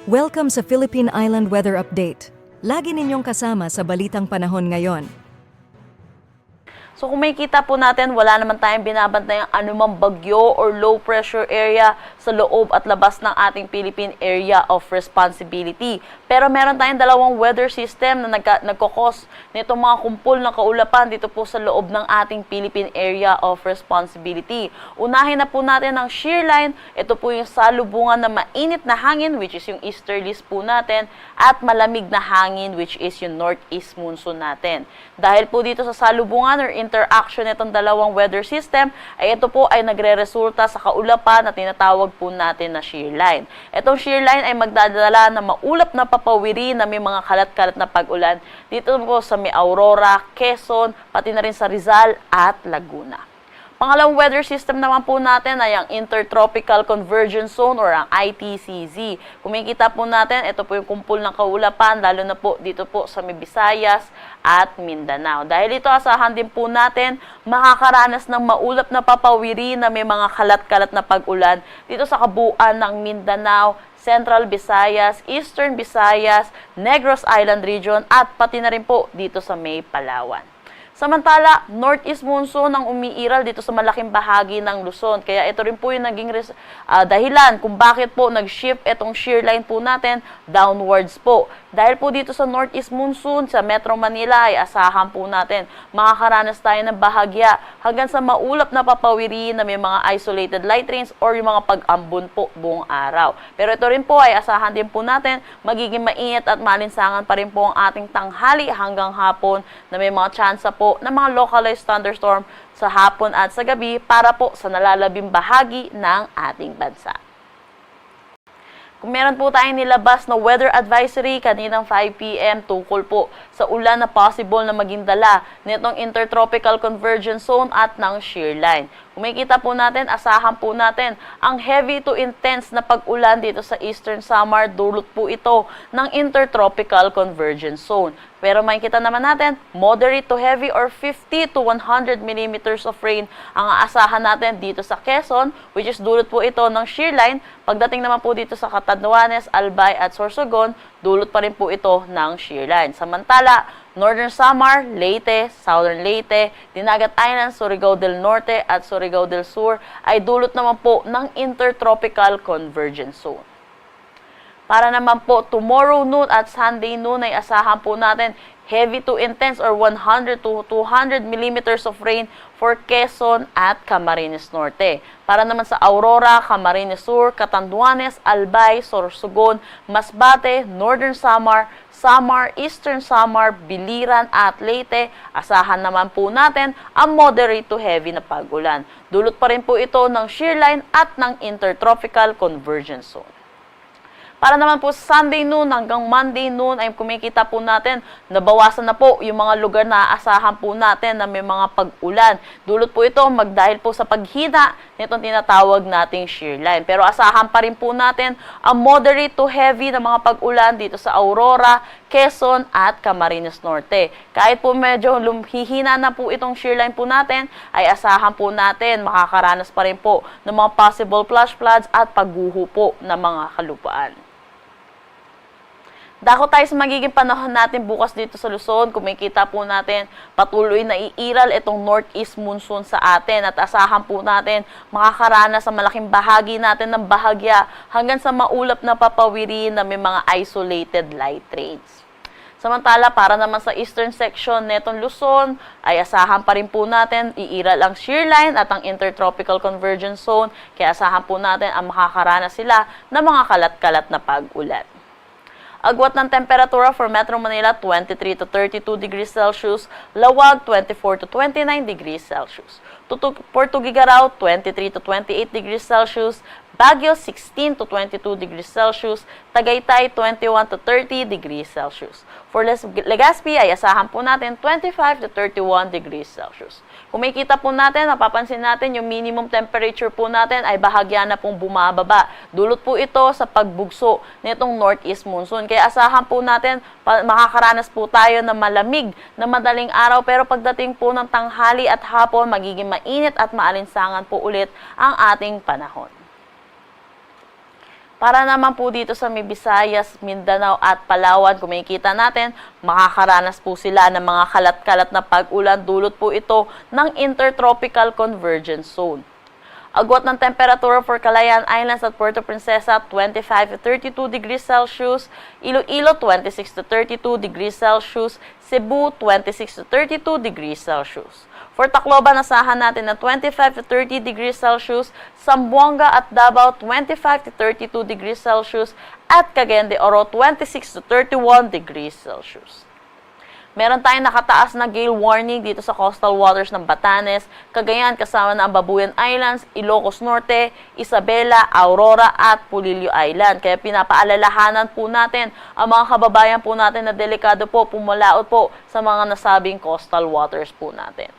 Welcome sa Philippine Island Weather Update. Lagi ninyong kasama sa Balitang Panahon ngayon. So kung makikita po natin, wala naman tayong binabantayang anumang bagyo or low pressure area sa loob at labas ng ating Philippine Area of Responsibility. Pero meron tayong dalawang weather system na nagkakos nitong mga kumpul ng kaulapan dito po sa loob ng ating Philippine Area of Responsibility. Unahin na po natin ang shear line. Ito po yung salubungan na mainit na hangin, which is yung easterlies po natin, at malamig na hangin, which is yung northeast monsoon natin. Dahil po dito sa salubungan or interaction nitong dalawang weather system, ay ito po ay nagre-resulta sa kaulapan na tinatawag po natin na shear line. Itong shear line ay magdadala ng maulap na papawiri na may mga kalat-kalat na pag-ulan dito po sa may Aurora, Quezon, pati na rin sa Rizal at Laguna. Pangalawang weather system naman po natin ay ang Intertropical Convergence Zone or ang ITCZ. Kung makikita po natin, ito po yung kumpul ng kaulapan, lalo na po dito po sa may Visayas at Mindanao. Dahil ito, asahan din po natin makakaranas ng maulap na papawiri na may mga kalat-kalat na pag-ulan dito sa kabuuan ng Mindanao, Central Visayas, Eastern Visayas, Negros Island Region at pati na rin po dito sa may Palawan. Samantala, northeast monsoon ang umiiral dito sa malaking bahagi ng Luzon. Kaya ito rin po yung naging dahilan kung bakit po nag-shift itong shear line po natin downwards po. Dahil po dito sa northeast monsoon sa Metro Manila ay asahan po natin makakaranas tayo ng bahagya hanggang sa maulap na papawiri na may mga isolated light rains or yung mga pag-ambon po buong araw. Pero ito rin po ay asahan din po natin magiging mainit at malinsangan pa rin po ang ating tanghali hanggang hapon na may mga tsansa po ng mga localized thunderstorm sa hapon at sa gabi para po sa nalalabing bahagi ng ating bansa. Kung meron po tayong nilabas na weather advisory kaninang 5 p.m. tungkol po sa ulan na possible na maging dala nitong Intertropical Convergence Zone at ng shear line. Kung makikita po natin, asahan po natin ang heavy to intense na pag-ulan dito sa Eastern Samar, dulot po ito ng Intertropical Convergence Zone. Pero makikita naman natin, moderate to heavy or 50 to 100 millimeters of rain ang aasahan natin dito sa Quezon, which is dulot po ito ng shear line. Pagdating naman po dito sa Catanduanes, Albay at Sorsogon, dulot pa rin po ito ng shear line. Samantala, Northern Samar, Leyte, Southern Leyte, Dinagat Islands, Surigao del Norte at Surigao del Sur ay dulot naman po ng Intertropical Convergence Zone. Para naman po tomorrow noon at Sunday noon ay asahan po natin heavy to intense or 100 to 200 millimeters of rain for Quezon at Camarines Norte. Para naman sa Aurora, Camarines Sur, Catanduanes, Albay, Sorsogon, Masbate, Northern Samar, Samar, Eastern Samar, Biliran at Leyte, asahan naman po natin ang moderate to heavy na pag-ulan. Dulot pa rin po ito ng shear line at ng Intertropical Convergence Zone. Para naman po Sunday noon hanggang Monday noon ay kumikita po natin nabawasan na po yung mga lugar na aasahan po natin na may mga pag-ulan. Dulot po ito magdahil po sa paghina nitong tinatawag nating shear line. Pero asahan pa rin po natin ang moderate to heavy na mga pag-ulan dito sa Aurora, Quezon at Camarines Norte. Kahit po medyo hihina na po itong shear line po natin, ay asahan po natin makakaranas pa rin po ng mga possible flash floods at pagguho po ng mga kalupaan. Dako tayo sa magiging panahon natin bukas dito sa Luzon. Kung makikita po natin, patuloy na iiral itong northeast monsoon sa atin at asahan po natin makakaranas sa malaking bahagi natin ng bahagya hanggang sa maulap na papawiri na may mga isolated light rains. Samantala, para naman sa eastern section netong Luzon, ay asahan pa rin po natin iiral ang shear line at ang Intertropical Convergence Zone, kaya asahan po natin ang makakaranas sila ng mga kalat-kalat na pag-ulan. Agwat ng temperatura for Metro Manila, 23 to 32 degrees Celsius. Lawag, 24 to 29 degrees Celsius. For Tugigaraw, 23 to 28 degrees Celsius. Baguio, 16 to 22 degrees Celsius. Tagaytay, 21 to 30 degrees Celsius. For Legazpi, ay asahan po natin 25 to 31 degrees Celsius. Kung makikita po natin, napapansin natin yung minimum temperature po natin ay bahagya na pong bumababa. Dulot po ito sa pagbugso nitong northeast monsoon. Kaya asahan po natin, makakaranas po tayo ng malamig na madaling araw. Pero pagdating po ng tanghali at hapon, magiging mainit at maalinsangan po ulit ang ating panahon. Para naman po dito sa may Visayas, Mindanao at Palawan, kung makikita natin, makakaranas po sila ng mga kalat-kalat na pag-ulan. Dulot po ito ng Intertropical Convergence Zone. Agwat ng temperatura for Calayan Islands at Puerto Princesa, 25 to 32 degrees Celsius. Iloilo, 26 to 32 degrees Celsius. Cebu, 26 to 32 degrees Celsius. For Tacloban, asahan natin na 25 to 30 degrees Celsius. Zamboanga at Davao, 25 to 32 degrees Celsius. At Cagayan de Oro, 26 to 31 degrees Celsius. Meron tayong nakataas na gale warning dito sa coastal waters ng Batanes, Cagayan kasama na ang Babuyan Islands, Ilocos Norte, Isabela, Aurora at Pulilio Island. Kaya pinapaalalahanan po natin ang mga kababayan po natin na delikado po pumalaot po sa mga nasabing coastal waters po natin.